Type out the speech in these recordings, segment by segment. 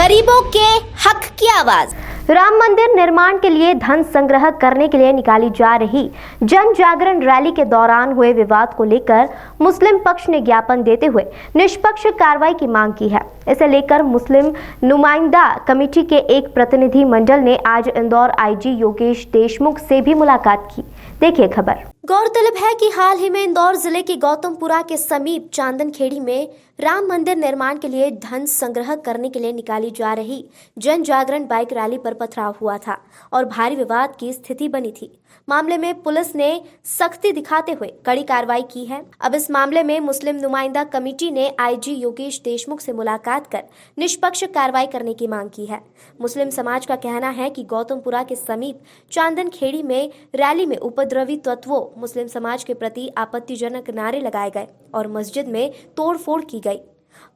गरीबों के हक की आवाज। राम मंदिर निर्माण के लिए धन संग्रह करने के लिए निकाली जा रही जन जागरण रैली के दौरान हुए विवाद को लेकर मुस्लिम पक्ष ने ज्ञापन देते हुए निष्पक्ष कार्रवाई की मांग की है। इसे लेकर मुस्लिम नुमाइंदा कमेटी के एक प्रतिनिधि मंडल ने आज इंदौर आईजी योगेश देशमुख से भी मुलाकात की। देखिए खबर। गौरतलब है कि हाल ही में इंदौर जिले के गौतमपुरा के समीप चांदनखेड़ी में राम मंदिर निर्माण के लिए धन संग्रह करने के लिए निकाली जा रही जन जागरण बाइक रैली पर पथराव हुआ था और भारी विवाद की स्थिति बनी थी। मामले में पुलिस ने सख्ती दिखाते हुए कड़ी कार्रवाई की है। अब इस मामले में मुस्लिम नुमाइंदा कमेटी ने आईजी योगेश देशमुख से मुलाकात कर निष्पक्ष कार्रवाई करने की मांग की है। मुस्लिम समाज का कहना है कि गौतमपुरा के समीप चांदनखेड़ी में रैली में उपद्रवी तत्वों मुस्लिम समाज के प्रति आपत्तिजनक नारे लगाए गए और मस्जिद में तोड़फोड़ की गई।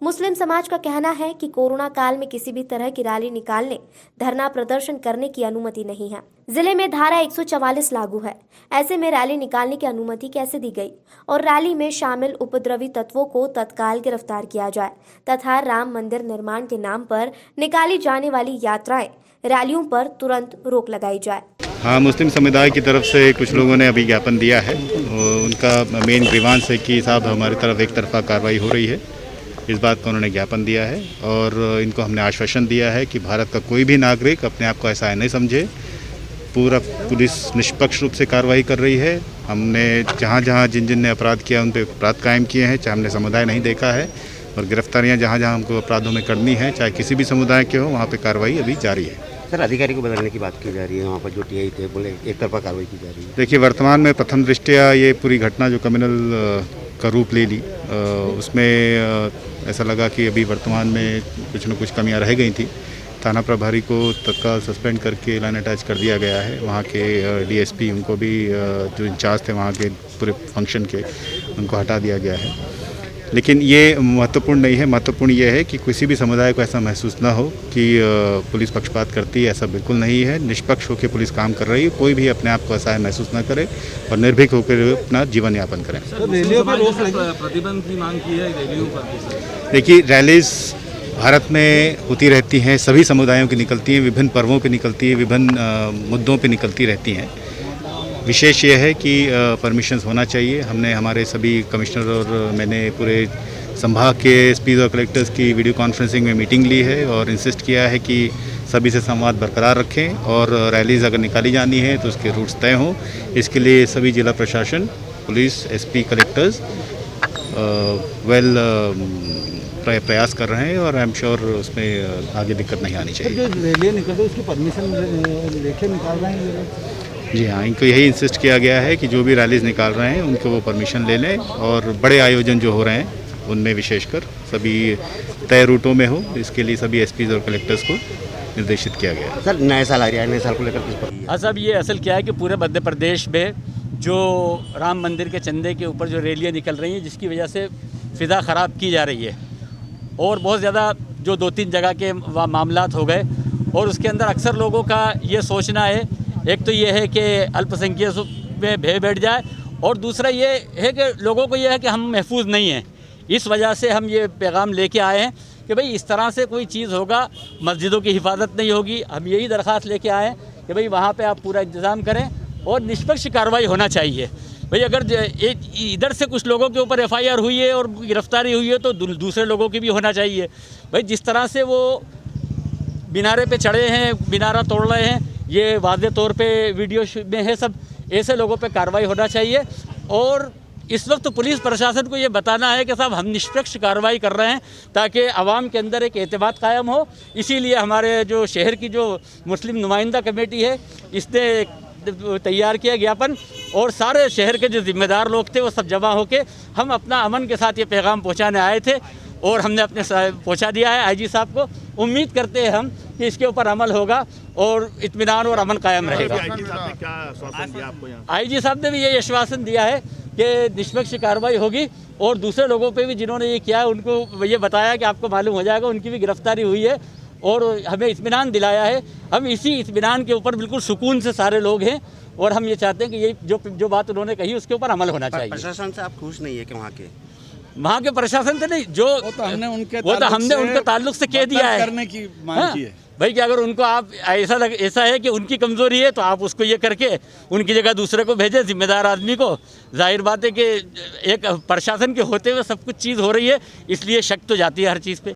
मुस्लिम समाज का कहना है कि कोरोना काल में किसी भी तरह की रैली निकालने, धरना प्रदर्शन करने की अनुमति नहीं है। जिले में धारा 144 लागू है। ऐसे में रैली निकालने की अनुमति कैसे दी गई और रैली में शामिल उपद्रवी तत्वों को तत्काल गिरफ्तार किया जाए तथा राम मंदिर निर्माण के नाम पर निकाली जाने वाली यात्राएं, रैलियों पर तुरंत रोक लगाई जाए। हाँ, मुस्लिम समुदाय की तरफ से कुछ लोगों ने अभी ज्ञापन दिया है। उनका मेन ग्रीवांस है कि साहब हमारी तरफ एक तरफा कार्रवाई हो रही है, इस बात का उन्होंने ज्ञापन दिया है और इनको हमने आश्वासन दिया है कि भारत का कोई भी नागरिक अपने आप को ऐसा नहीं समझे। पूरा पुलिस निष्पक्ष रूप से कार्रवाई कर रही है। हमने जहाँ जहाँ जिन ने अपराध किया उन पर अपराध कायम किए हैं, चाहे हमने समुदाय नहीं देखा है, और गिरफ्तारियाँ जहाँ जहाँ हमको अपराधों में करनी है, चाहे किसी भी समुदाय के हो, वहाँ पर कार्रवाई अभी जारी है। सर, अधिकारी को बदलने की बात की जा रही है, वहाँ पर जो टीआई थे बोले एक तरफा कार्रवाई की जा रही है। देखिए, वर्तमान में प्रथम दृष्टया ये पूरी घटना जो कम्युनल का रूप ले ली, उसमें ऐसा लगा कि अभी वर्तमान में कुछ न कुछ कमियां रह गई थी। थाना प्रभारी को तत्काल सस्पेंड करके लाइन अटैच कर दिया गया है। वहाँ के डीएसपी उनको भी जो इंचार्ज थे वहाँ के पूरे फंक्शन के, उनको हटा दिया गया है। लेकिन ये महत्वपूर्ण नहीं है। महत्वपूर्ण ये है कि किसी भी समुदाय को ऐसा महसूस ना हो कि पुलिस पक्षपात करती है। ऐसा बिल्कुल नहीं है। निष्पक्ष होकर पुलिस काम कर रही है। कोई भी अपने आप को असहाय महसूस ना करे और निर्भीक होकर अपना जीवन यापन करें। रैलियों पर प्रतिबंध की मांग की है। रैलियों पर देखिए, रैलीज भारत में होती रहती हैं, सभी समुदायों की निकलती हैं, विभिन्न पर्वों पर निकलती है, विभिन्न मुद्दों पर निकलती रहती हैं। विशेष ये है कि परमिशंस होना चाहिए। हमने हमारे सभी कमिश्नर और मैंने पूरे संभाग के एसपीज और कलेक्टर्स की वीडियो कॉन्फ्रेंसिंग में मीटिंग ली है और इंसिस्ट किया है कि सभी से संवाद बरकरार रखें और रैलीज अगर निकाली जानी है तो उसके रूट्स तय हों। इसके लिए सभी जिला प्रशासन, पुलिस, एसपी, कलेक्टर्स प्रयास कर रहे हैं और आई एम श्योर उसमें आगे दिक्कत नहीं आनी चाहिए। रैली निकल रही है उसकी परमिशन लेके निकाल रहे हैं। जी हाँ, इनको यही इंसिस्ट किया गया है कि जो भी रैलीज निकाल रहे हैं उनको वो परमिशन ले लें और बड़े आयोजन जो हो रहे हैं उनमें विशेषकर सभी तय रूटों में हो। इसके लिए सभी एसपीज और कलेक्टर्स को निर्देशित किया गया है। सर, नया साल आ रहा है, नए साल को लेकर किस पर? हाँ साहब, ये असल क्या है कि पूरे मध्य प्रदेश में जो राम मंदिर के चंदे के ऊपर जो रैलियाँ निकल रही हैं, जिसकी वजह से फ़िज़ा ख़राब की जा रही है और बहुत ज़्यादा जो 2-3 जगह के मामलात हो गए और उसके अंदर अक्सर लोगों का ये सोचना है, एक तो ये है कि अल्पसंख्यक में भय बैठ जाए और दूसरा ये है कि लोगों को ये है कि हम महफूज नहीं हैं। इस वजह से हम ये पैगाम लेके आए हैं कि भाई इस तरह से कोई चीज़ होगा, मस्जिदों की हिफाजत नहीं होगी। हम यही दरख्वास्त लेके आए हैं कि भाई वहाँ पे आप पूरा इंतज़ाम करें और निष्पक्ष कार्रवाई होना चाहिए। भाई अगर इधर से कुछ लोगों के ऊपर FIR हुई है और गिरफ्तारी हुई है तो दूसरे लोगों की भी होना चाहिए। भाई जिस तरह से वो मीनारे पे चढ़े हैं, मीनारा तोड़ रहे हैं, ये वाज़े तौर पे वीडियो में है सब, ऐसे लोगों पे कार्रवाई होना चाहिए। और इस वक्त पुलिस प्रशासन को ये बताना है कि साहब हम निष्पक्ष कार्रवाई कर रहे हैं ताकि आवाम के अंदर एक एतमाद कायम हो। इसीलिए हमारे जो शहर की जो मुस्लिम नुमाइंदा कमेटी है, इसने तैयार किया ज्ञापन और सारे शहर के जो जिम्मेदार लोग थे वो सब जमा होकर हम अपना अमन के साथ ये पैगाम पहुँचाने आए थे और हमने अपने पहुँचा दिया है आईजी साहब को। उम्मीद करते हैं हम कि इसके ऊपर अमल होगा और इत्मीनान और अमन कायम रहेगा। आईजी साहब ने भी ये आश्वासन दिया है कि निष्पक्ष कार्रवाई होगी और दूसरे लोगों पे भी जिन्होंने ये किया है उनको ये बताया कि आपको मालूम हो जाएगा, उनकी भी गिरफ्तारी हुई है और हमें इत्मीनान दिलाया है। हम इसी इत्मीनान के ऊपर बिल्कुल सुकून से सारे लोग हैं और हम ये चाहते हैं कि ये जो बात उन्होंने कही उसके ऊपर अमल होना चाहिए। प्रशासन से आप खुश नहीं है कि वहाँ के वहाँ के प्रशासन से नहीं, जो वो तो हमने उनके ताल्लुक से कह दिया है करने की मांग की है भाई कि अगर उनको आप ऐसा है कि उनकी कमज़ोरी है तो आप उसको ये करके उनकी जगह दूसरे को भेजें, जिम्मेदार आदमी को। जाहिर बात है कि एक प्रशासन के होते हुए सब कुछ चीज़ हो रही है, इसलिए शक तो जाती है हर चीज़ पे।